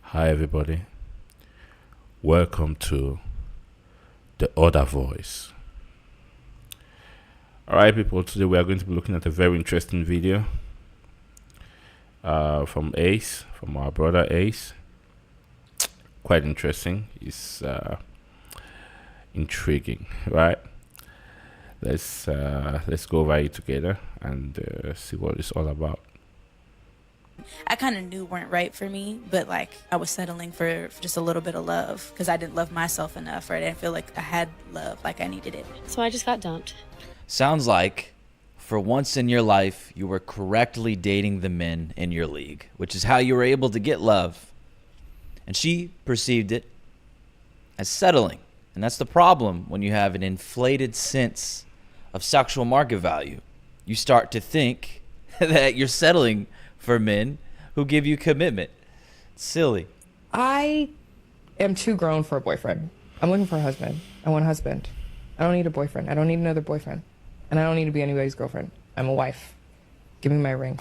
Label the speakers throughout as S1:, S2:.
S1: Hi, everybody. Welcome to The Other Voice. Alright, people, today we are going to be looking at a very interesting video from Ace, from our brother Ace. Quite interesting. It's intriguing, right? Let's go over it together and see what it's all about.
S2: I kind of knew weren't right for me, but like I was settling for just a little bit of love because I didn't love myself enough, or I didn't feel like I had love like I needed it.
S3: So I just got dumped.
S4: Sounds like for once in your life, you were correctly dating the men in your league, which is how you were able to get love. And she perceived it as settling. And that's the problem when you have an inflated sense of sexual market value. You start to think that you're settling for men who give you commitment. It's silly.
S5: I am too grown for a boyfriend. I'm looking for a husband. I want a husband. I don't need a boyfriend. I don't need another boyfriend. And I don't need to be anybody's girlfriend. I'm a wife. Give me my ring.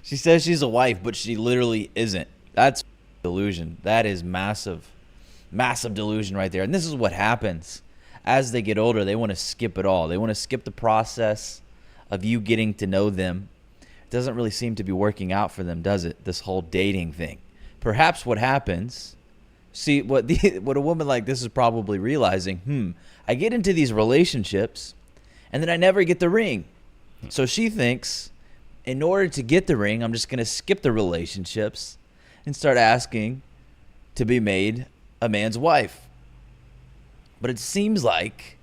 S4: She says she's a wife, but she literally isn't. That's delusion. That is massive delusion right there. And this is what happens. As they get older, they want to skip it all. They want to skip the process of you getting to know them. It doesn't really seem to be working out for them, does it? This whole dating thing. Perhaps what happens, see, what a woman like this is probably realizing, I get into these relationships and then I never get the ring. So she thinks, in order to get the ring, I'm just going to skip the relationships and start asking to be made a man's wife. But it seems like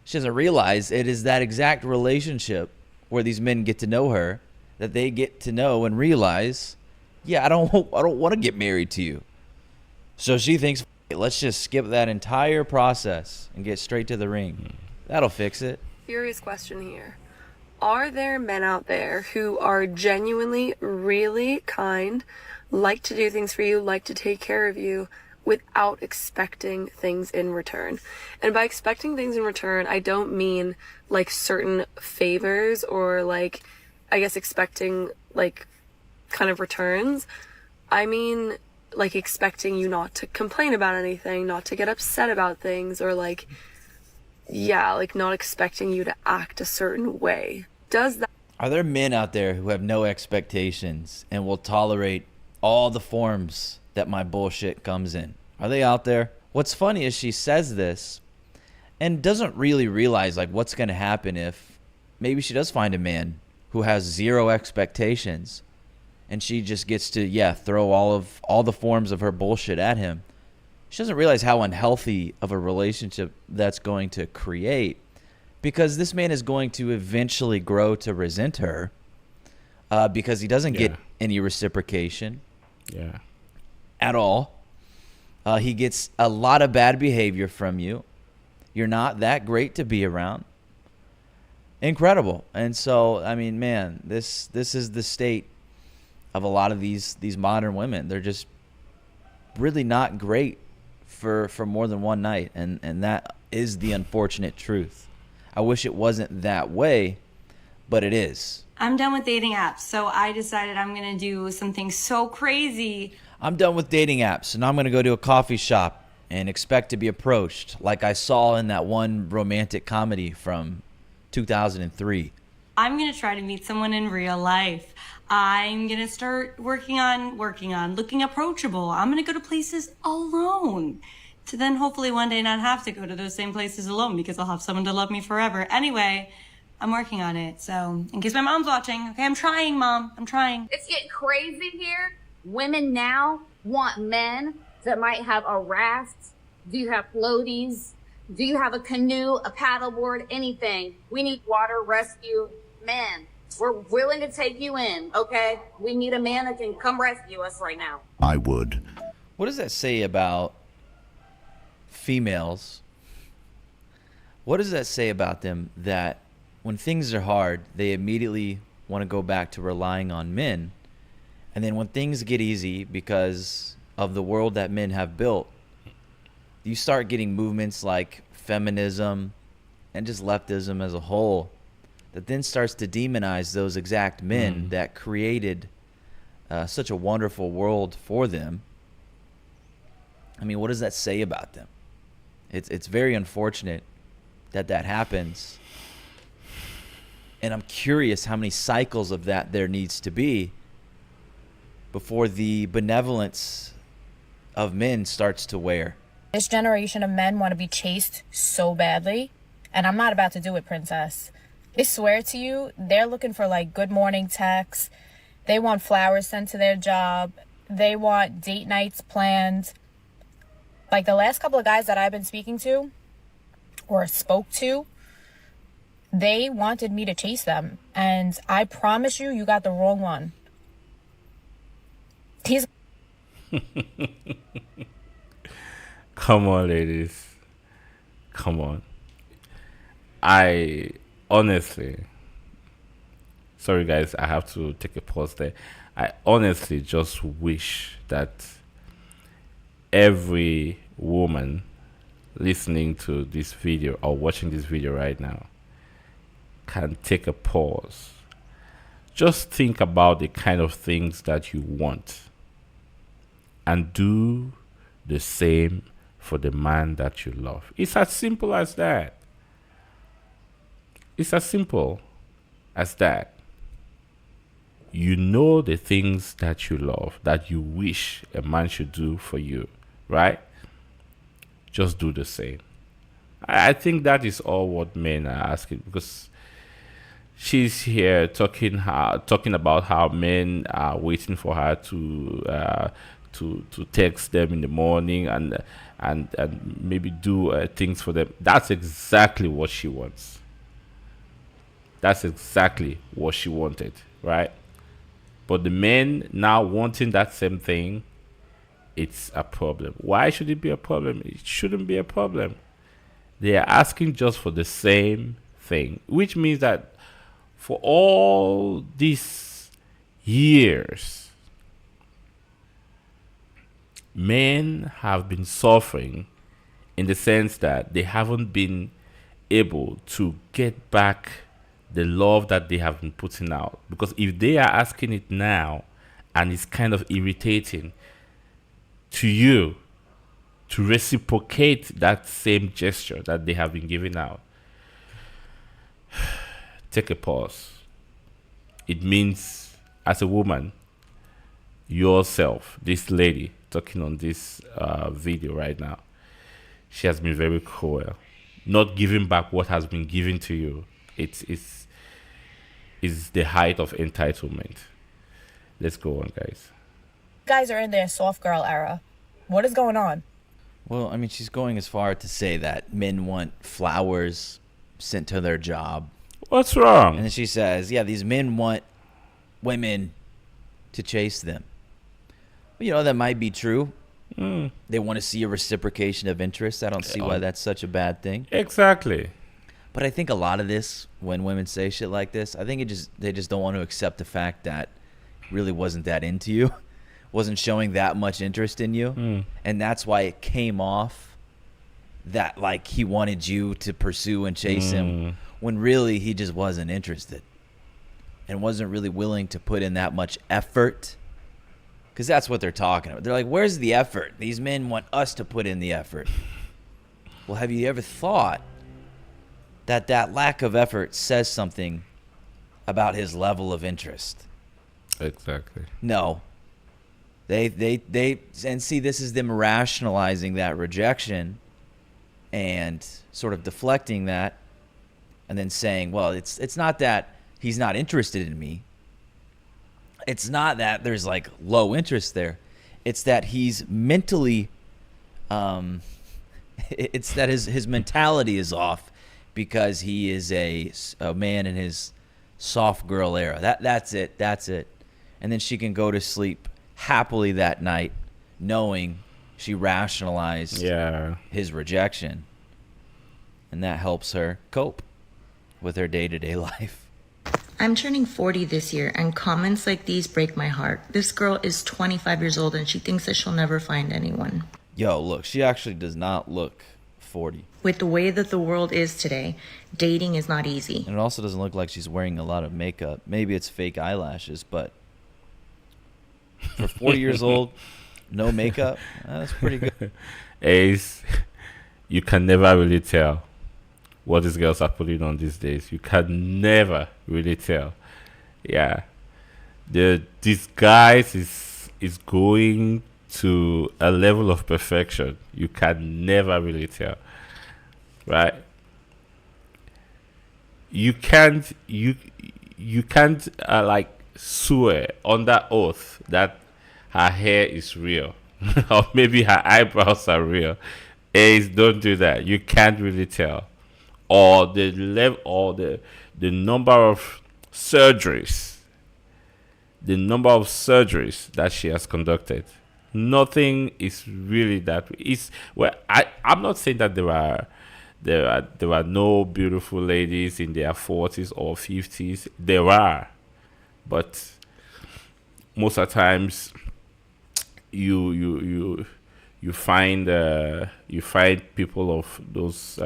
S4: she doesn't realize it is that exact relationship where these men get to know her that they get to know and realize, I don't want to get married to you. So she thinks, let's just skip that entire process and get straight to the ring. That'll fix it.
S6: Serious question here. Are there men out there who are genuinely really kind, like to do things for you, like to take care of you, without expecting things in return? And by expecting things in return, I don't mean like certain favors or like, I guess, expecting like kind of returns. I mean like expecting you not to complain about anything, not to get upset about things, or like not expecting you to act a certain way.
S4: Are there men out there who have no expectations and will tolerate all the forms that my bullshit comes in? Are they out there? What's funny is she says this and doesn't really realize like what's going to happen if maybe she does find a man who has zero expectations and she just gets to throw all the forms of her bullshit at him. She doesn't realize how unhealthy of a relationship that's going to create, because this man is going to eventually grow to resent her because he doesn't get any reciprocation at all. He gets a lot of bad behavior from you. You're not that great to be around. Incredible. And so, I mean, man, this is the state of a lot of these modern women. They're just really not great for more than one night. And that is the unfortunate truth. I wish it wasn't that way, but it is.
S7: I'm done with dating apps, so I decided I'm going to do something so crazy.
S4: I'm done with dating apps, and I'm going to go to a coffee shop and expect to be approached like I saw in that one romantic comedy from 2003.
S7: I'm going to try to meet someone in real life. I'm going to start working on looking approachable. I'm going to go to places alone to then hopefully one day not have to go to those same places alone because I'll have someone to love me forever. Anyway, I'm working on it. So in case my mom's watching, okay, I'm trying, Mom. I'm trying.
S8: It's getting crazy here. Women now want men that might have a raft. Do you have floaties? Do you have a canoe, a paddleboard, anything? We need water rescue men. We're willing to take you in, okay? We need a man that can come rescue us right now.
S9: I would.
S4: What does that say about females? What does that say about them that when things are hard, they immediately want to go back to relying on men? And then when things get easy because of the world that men have built, you start getting movements like feminism and just leftism as a whole that then starts to demonize those exact men that created such a wonderful world for them. I mean, what does that say about them? It's very unfortunate that that happens. And I'm curious how many cycles of that there needs to be before the benevolence of men starts to wear.
S3: This generation of men want to be chased so badly, and I'm not about to do it, princess. I swear to you, they're looking for like good morning texts. They want flowers sent to their job. They want date nights planned. Like the last couple of guys that I've been speaking to or spoke to, they wanted me to chase them. And I promise you, you got the wrong one. He's
S1: Come on, ladies. Come on. I honestly, sorry guys, I have to take a pause there. I honestly just wish that every woman listening to this video or watching this video right now can take a pause. Just think about the kind of things that you want and do the same for the man that you love. It's as simple as that. It's as simple as that. You know the things that you love, that you wish a man should do for you, right? Just do the same. I think that is all what men are asking, because she's here talking about how men are waiting for her to text them in the morning and maybe do things for them. That's exactly what she wants. That's exactly what she wanted, right? But the men now wanting that same thing, it's a problem. Why should it be a problem? It shouldn't be a problem. They are asking just for the same thing, which means that for all these years, men have been suffering in the sense that they haven't been able to get back the love that they have been putting out. Because if they are asking it now and it's kind of irritating to you to reciprocate that same gesture that they have been giving out, take a pause. It means, as a woman, yourself, this lady talking on this video right now, she has been very cruel, not giving back what has been given to you. It's the height of entitlement. Let's go on, guys.
S3: guys are in their soft girl era. What is going on?
S4: Well, I mean, she's going as far to say that men want flowers sent to their job.
S1: What's wrong?
S4: And then she says, yeah, these men want women to chase them. Well, you know, that might be true. They want to see a reciprocation of interest. I don't see why that's such a bad thing.
S1: Exactly.
S4: But I think a lot of this, when women say shit like this, I think they just don't want to accept the fact that really wasn't that into you, wasn't showing that much interest in you. And that's why it came off that like he wanted you to pursue and chase him, when really he just wasn't interested and wasn't really willing to put in that much effort. Because that's what they're talking about. They're like, where's the effort? These men want us to put in the effort. Well, have you ever thought that that lack of effort says something about his level of interest?
S1: Exactly.
S4: No. They and see, this is them rationalizing that rejection and sort of deflecting that and then saying, well, it's not that he's not interested in me. It's not that there's like low interest there. It's that he's mentally, it's that his mentality is off because he is a man in his soft girl era. That's it. And then she can go to sleep happily that night knowing she rationalized his rejection. And that helps her cope with her day-to-day life.
S9: I'm turning 40 this year, and comments like these break my heart. This girl is 25 years old, and she thinks that she'll never find anyone.
S4: Yo, look, she actually does not look 40.
S9: With the way that the world is today, dating is not easy.
S4: And it also doesn't look like she's wearing a lot of makeup. Maybe it's fake eyelashes, but For 40 years old, no makeup. That's pretty good.
S1: Ace, you can never really tell what these girls are putting on these days. You can never really tell. Yeah. The disguise is going to a level of perfection. You can never really tell. Right? You can't like swear under oath that her hair is real. Or maybe her eyebrows are real. Ace, don't do that. You can't really tell. Or the level, or the number of surgeries. The number of surgeries that she has conducted. Nothing is really that. I'm not saying that there are no beautiful ladies in their 40s or 50s. There are, but most of the times you find people of those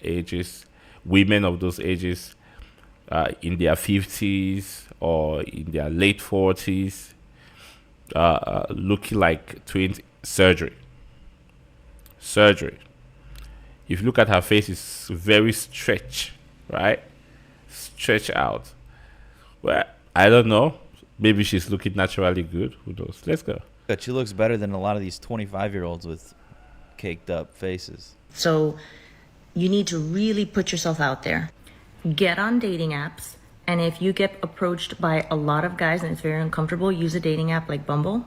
S1: ages, women of those ages, in their 50s or in their late 40s, looking like twins. Surgery. If you look at her face, it's very stretch, right? Stretch out. Well, I don't know. Maybe she's looking naturally good. Who knows? Let's go.
S4: But she looks better than a lot of these 25-year-olds with caked up faces.
S9: So you need to really put yourself out there. Get on dating apps. And if you get approached by a lot of guys and it's very uncomfortable, use a dating app like Bumble,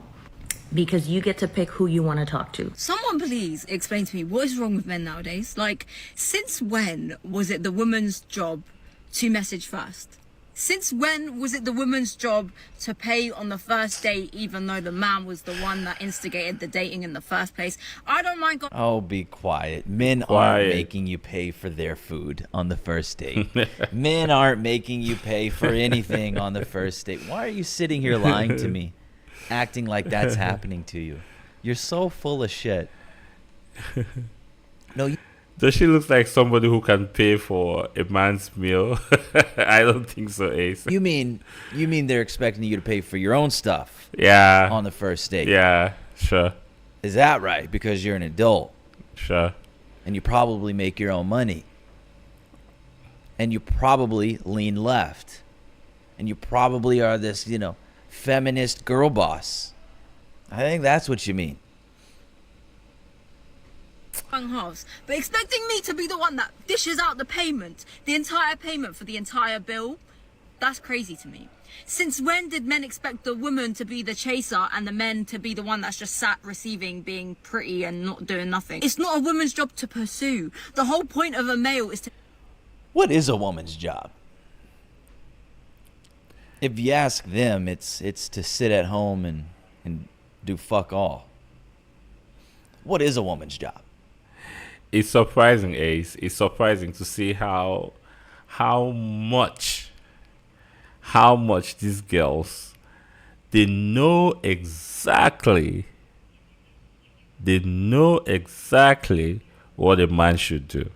S9: because you get to pick who you want to talk to.
S10: Someone please explain to me what is wrong with men nowadays. Like, since when was it the woman's job to message first? Since when was it the woman's job to pay on the first date, even though the man was the one that instigated the dating in the first place? I don't mind.
S4: Oh, be quiet. Men aren't making you pay for their food on the first date. Men aren't making you pay for anything on the first date. Why are you sitting here lying to me, acting like that's happening to you? You're so full of shit. No,
S1: does she look like somebody who can pay for a man's meal? I don't think so, Ace.
S4: You mean they're expecting you to pay for your own stuff?
S1: Yeah.
S4: On the first date?
S1: Yeah, sure.
S4: Is that right? Because you're an adult.
S1: Sure.
S4: And you probably make your own money. And you probably lean left. And you probably are this, feminist girl boss. I think that's what you mean.
S10: House, but expecting me to be the one that dishes out the entire payment for the entire bill, that's crazy to me. Since when did men expect the woman to be the chaser and the men to be the one that's just sat receiving, being pretty and not doing nothing? It's not a woman's job to pursue. The whole point of a male is to...
S4: What is a woman's job? If you ask them, it's to sit at home and do fuck all. What is a woman's job?
S1: It's surprising, Ace. It's surprising to see how much these girls, they know exactly what a man should do.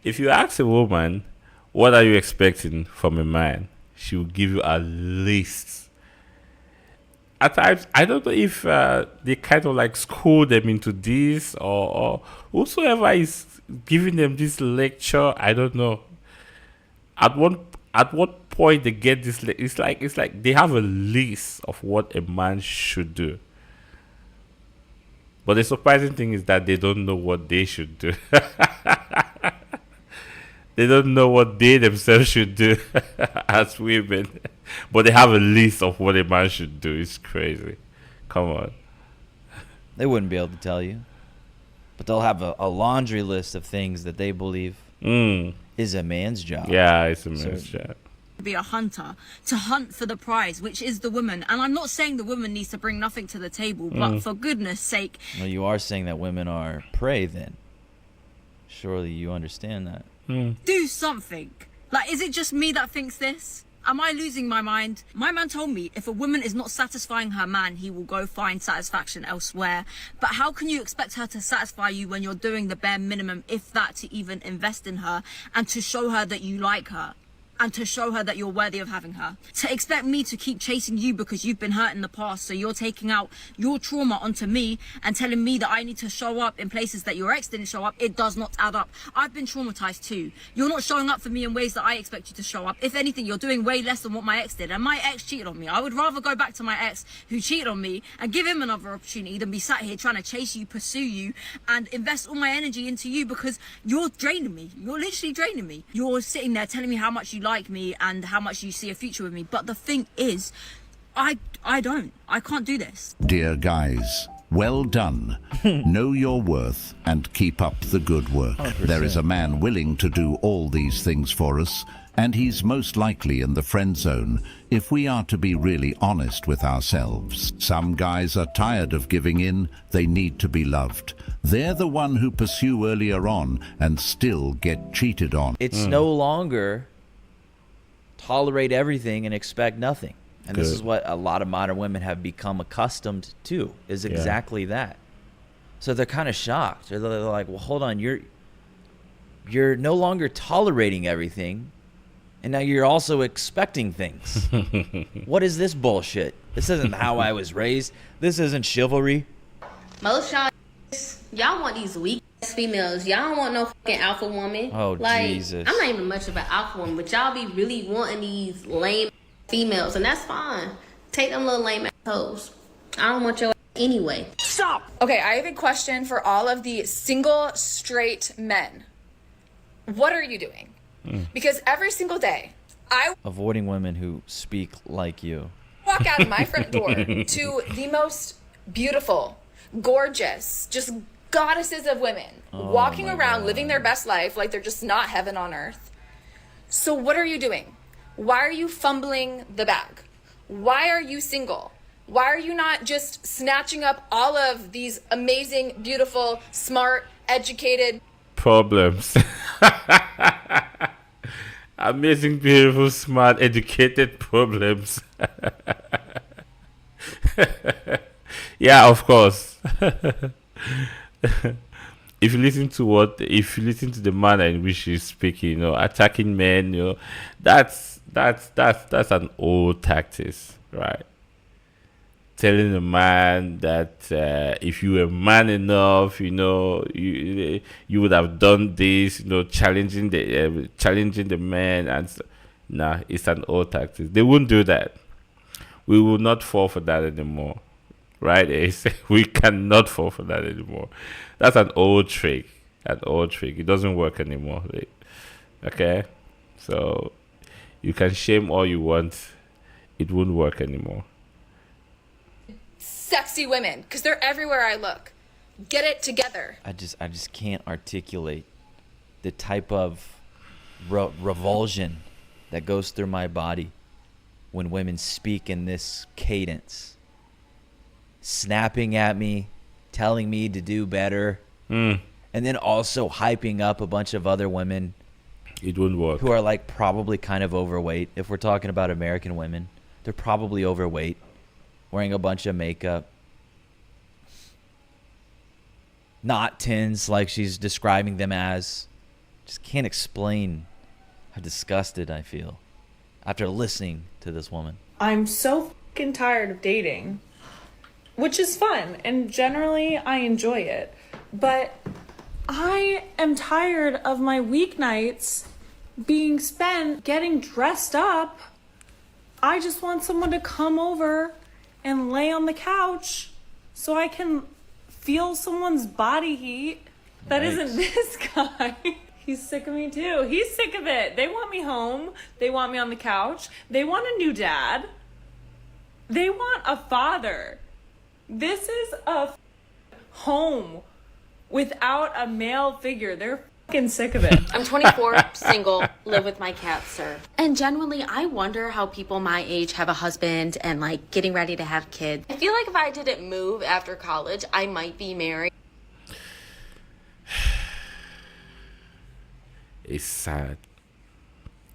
S1: If you ask a woman, what are you expecting from a man? She will give you a list. At times, I don't know if they kind of like school them into this, or whosoever is giving them this lecture. I don't know. At what point they get this? It's like they have a list of what a man should do. But the surprising thing is that they don't know what they should do. They don't know what they themselves should do as women. But they have a list of what a man should do. It's crazy. Come on.
S4: They wouldn't be able to tell you. But they'll have a laundry list of things that they believe is a man's job.
S1: Yeah, it's a man's job.
S10: Be a hunter, to hunt for the prize, which is the woman. And I'm not saying the woman needs to bring nothing to the table, but for goodness sake...
S4: Well, you are saying that women are prey then. Surely you understand that.
S10: Do something. Like, is it just me that thinks this? Am I losing my mind? My man told me if a woman is not satisfying her man, he will go find satisfaction elsewhere. But how can you expect her to satisfy you when you're doing the bare minimum, if that, to even invest in her and to show her that you like her? and to show her that you're worthy of having her. To expect me to keep chasing you because you've been hurt in the past, so you're taking out your trauma onto me and telling me that I need to show up in places that your ex didn't show up, it does not add up. I've been traumatized too. You're not showing up for me in ways that I expect you to show up. If anything, you're doing way less than what my ex did, and my ex cheated on me. I would rather go back to my ex who cheated on me and give him another opportunity than be sat here trying to chase you, pursue you, and invest all my energy into you, because you're draining me. You're literally draining me. You're sitting there telling me how much you like me and how much you see a future with me, but the thing is, I can't do this.
S11: Dear guys, well done. Know your worth and keep up the good work.
S4: 100%.
S11: There is a man willing to do all these things for us, and he's most likely in the friend zone if we are to be really honest with ourselves. Some guys are tired of giving in, they need to be loved. They're the one who pursue earlier on and still get cheated on.
S4: It's no longer tolerate everything and expect nothing. And this is what a lot of modern women have become accustomed to, is exactly that. So they're kind of shocked. They're like, well, hold on, you're no longer tolerating everything, and now you're also expecting things. What is this bullshit? This isn't how I was raised. This isn't chivalry.
S8: Most y'all want these weak ass females. Y'all don't want no fucking alpha woman.
S4: Oh,
S8: like,
S4: Jesus.
S8: I'm not even much of an alpha woman, but y'all be really wanting these lame females, and that's fine. Take them little lame assholes. I don't want your ass anyway.
S12: Stop. Okay, I have a question for all of the single straight men. What are you doing? Because every single day, I
S4: Avoiding women who speak like you.
S12: walk out of my front door to the most beautiful, gorgeous, just goddesses of women walking around, living their best life like they're just not heaven on earth. So what are you doing? Why are you fumbling the bag? Why are you single? Why are you not just snatching up all of these amazing, beautiful, smart, educated
S1: Problems. Amazing, beautiful, smart, educated problems. Yeah, of course. If you listen to the manner in which he's speaking, attacking men, that's an old tactic, right? Telling a man that if you were man enough, you would have done this, challenging the man, and nah, it's an old tactic. They won't do that. We will not fall for that anymore, right? Ace? We cannot fall for that anymore. That's an old trick. It doesn't work anymore. Okay, so you can shame all you want, it won't work anymore.
S12: sexy women? Because they're everywhere I look. Get it together.
S4: I just can't articulate the type of revulsion that goes through my body when women speak in this cadence, snapping at me, telling me to do better, and then also hyping up a bunch of other women.
S1: It wouldn't work.
S4: Who are like probably kind of overweight. If we're talking about American women, they're probably overweight, wearing a bunch of makeup, not 10s like she's describing them as. Just can't explain how disgusted I feel after listening to this woman.
S13: I'm so fucking tired of dating, which is fun, and generally I enjoy it. But I am tired of my weeknights being spent getting dressed up. I just want someone to come over and lay on the couch so I can feel someone's body heat. That isn't this guy. He's sick of me too. He's sick of it. They want me home. They want me on the couch. They want a new dad. They want a father. This is a home without a male figure. They're fucking sick of it.
S14: I'm 24, single, live with my cat, sir. And genuinely, I wonder how people my age have a husband and like getting ready to have kids. I feel like if I didn't move after college, I might be married.
S1: It's sad.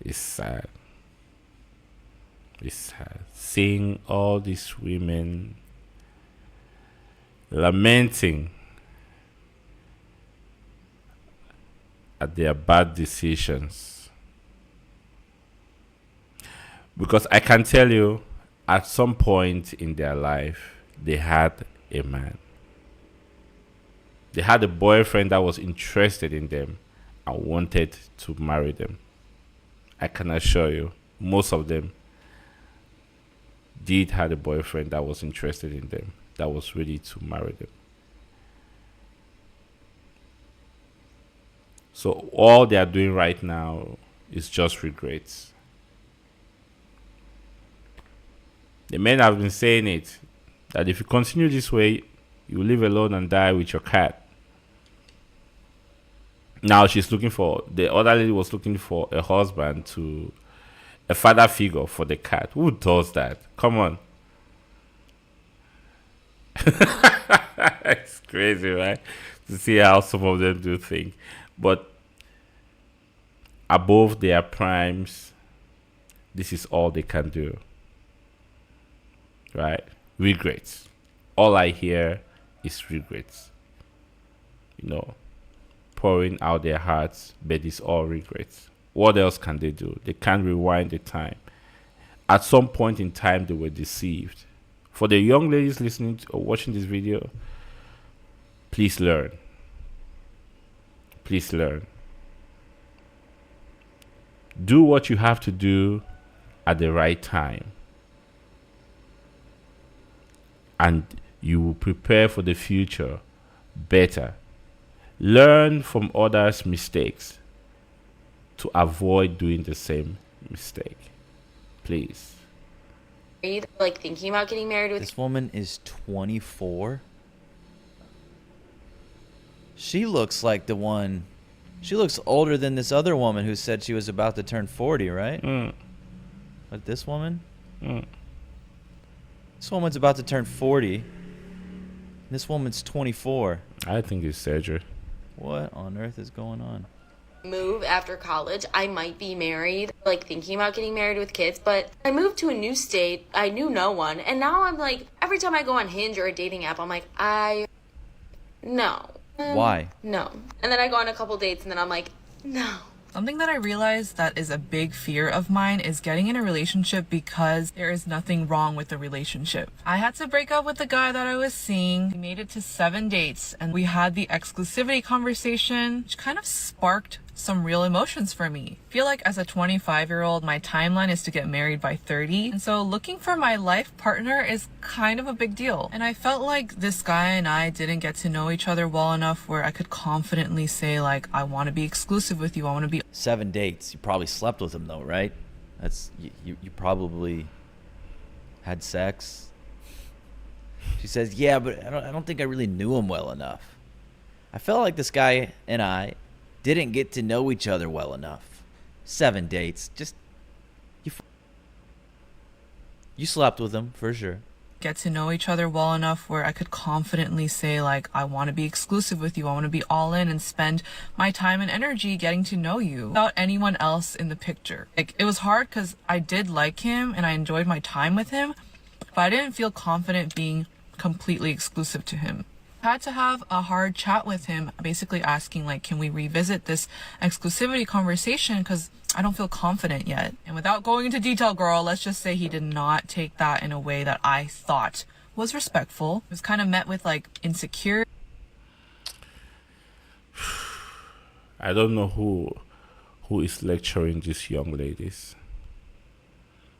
S1: It's sad. It's sad. Seeing all these women lamenting at their bad decisions. Because I can tell you, at some point in their life, they had a man. They had a boyfriend that was interested in them and wanted to marry them. I can assure you, most of them did have a boyfriend that was interested in them, that was ready to marry them. So all they are doing right now is just regrets. The men have been saying it, that if you continue this way, you live alone and die with your cat. Now the other lady was looking for a husband, a father figure for the cat. Who does that? Come on. It's crazy, right? To see how some of them do things. But above their primes, this is all they can do. Right? Regrets. All I hear is regrets. Pouring out their hearts, but it's all regrets. What else can they do? They can't rewind the time. At some point in time, they were deceived. For the young ladies listening to or watching this video, please learn. Please learn. Do what you have to do at the right time. And you will prepare for the future better. Learn from others' mistakes to avoid doing the same mistake. Please.
S14: Like thinking about getting married with.
S4: This woman is 24. She looks like the one. She looks older than this other woman who said she was about to turn 40, right? But this woman? This woman's about to turn 40. This woman's 24.
S1: I think it's surgery.
S4: What on earth is going on?
S14: Move after college, I might be married, like thinking about getting married with kids, but I moved to a new state, I knew no one, and now I'm like, every time I go on Hinge or a dating app, I'm like, no.
S4: Why?
S14: No. And then I go on a couple dates and then I'm like, no.
S15: Something that I realized that is a big fear of mine is getting in a relationship because there is nothing wrong with the relationship. I had to break up with the guy that I was seeing. We made it to 7 dates and we had the exclusivity conversation, which kind of sparked some real emotions for me. I feel like as a 25-year-old, my timeline is to get married by 30. And so looking for my life partner is kind of a big deal. And I felt like this guy and I didn't get to know each other well enough where I could confidently say like, I want to be exclusive with you. I want to be
S4: 7 dates. You probably slept with him though, right? That's you probably had sex. She says, yeah, but I don't think I really knew him well enough. I felt like this guy and I didn't get to know each other well enough. 7 dates. Just you slept with him for sure.
S15: Get to know each other well enough where I could confidently say like, I want to be exclusive with you. I want to be all in and spend my time and energy getting to know you without anyone else in the picture. Like, it was hard because I did like him and I enjoyed my time with him, but I didn't feel confident being completely exclusive to him. I had to have a hard chat with him, basically asking like, can we revisit this exclusivity conversation? Because I don't feel confident yet. And without going into detail, girl, let's just say he did not take that in a way that I thought was respectful. It was kind of met with like insecurity.
S1: I don't know who is lecturing these young ladies,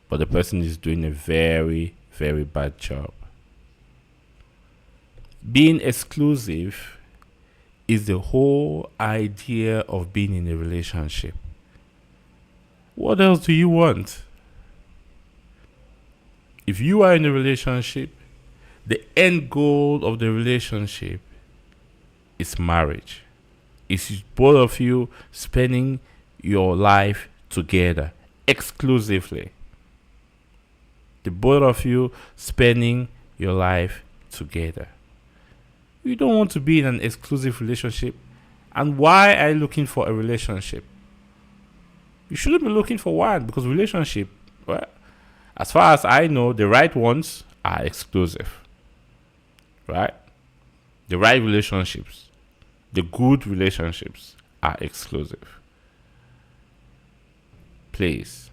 S1: but the person is doing a very, very bad job. Being exclusive is the whole idea of being in a relationship. What else do you want? If you are in a relationship, the end goal of the relationship is marriage. It's both of you spending your life together exclusively. The both of you spending your life together. You don't want to be in an exclusive relationship. And why are you looking for a relationship? You shouldn't be looking for one, because relationship, well, as far as I know, the right ones are exclusive. Right? The right relationships, the good relationships are exclusive. Please.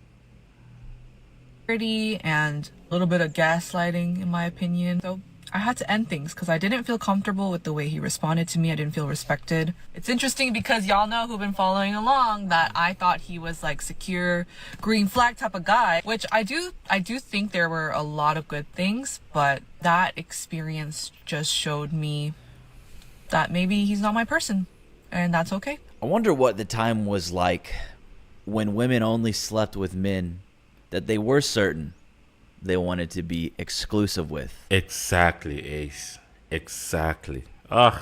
S15: pretty and a little bit of gaslighting, in my opinion. So I had to end things because I didn't feel comfortable with the way he responded to me. I didn't feel respected. It's interesting because y'all know who've been following along that I thought he was like secure, green flag type of guy, which I do think there were a lot of good things, but that experience just showed me that maybe he's not my person, and that's okay.
S4: I wonder what the time was like when women only slept with men that they were certain they wanted to be exclusive with.
S1: Exactly, Ace. Exactly. Ugh.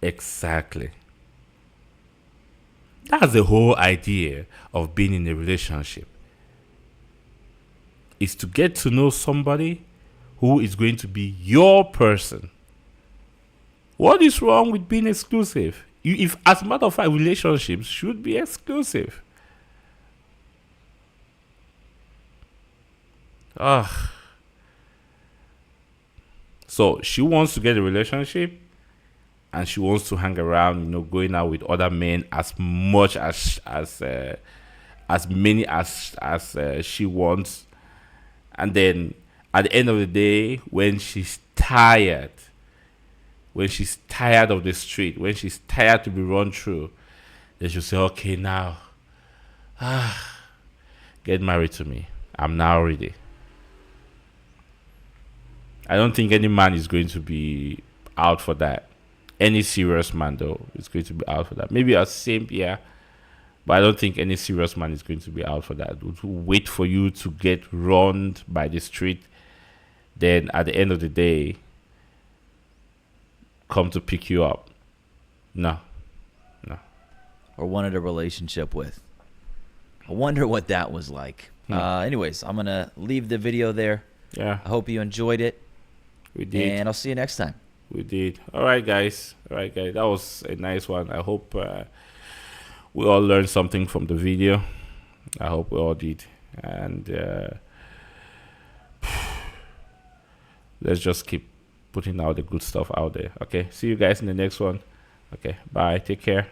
S1: Exactly. That's the whole idea of being in a relationship. Is to get to know somebody who is going to be your person. What is wrong with being exclusive? If, as a matter of fact, relationships should be exclusive. Ugh. So she wants to get a relationship, and she wants to hang around, going out with other men as much as many as she wants. And then at the end of the day, when she's tired of the street, when she's tired to be run through, then she'll say, okay, now, get married to me. I'm now ready. I don't think any man is going to be out for that. Any serious man, though, is going to be out for that. Maybe a simp, yeah. But I don't think any serious man is going to be out for that. To wait for you to get run by the street, then at the end of the day, come to pick you up. No.
S4: Or wanted a relationship with. I wonder what that was like. Anyways, I'm going to leave the video there.
S1: Yeah.
S4: I hope you enjoyed it.
S1: We did.
S4: And I'll see you next time.
S1: We did. All right, guys. That was a nice one. I hope we all learned something from the video. I hope we all did. And let's just keep putting out the good stuff out there. Okay. See you guys in the next one. Okay. Bye. Take care.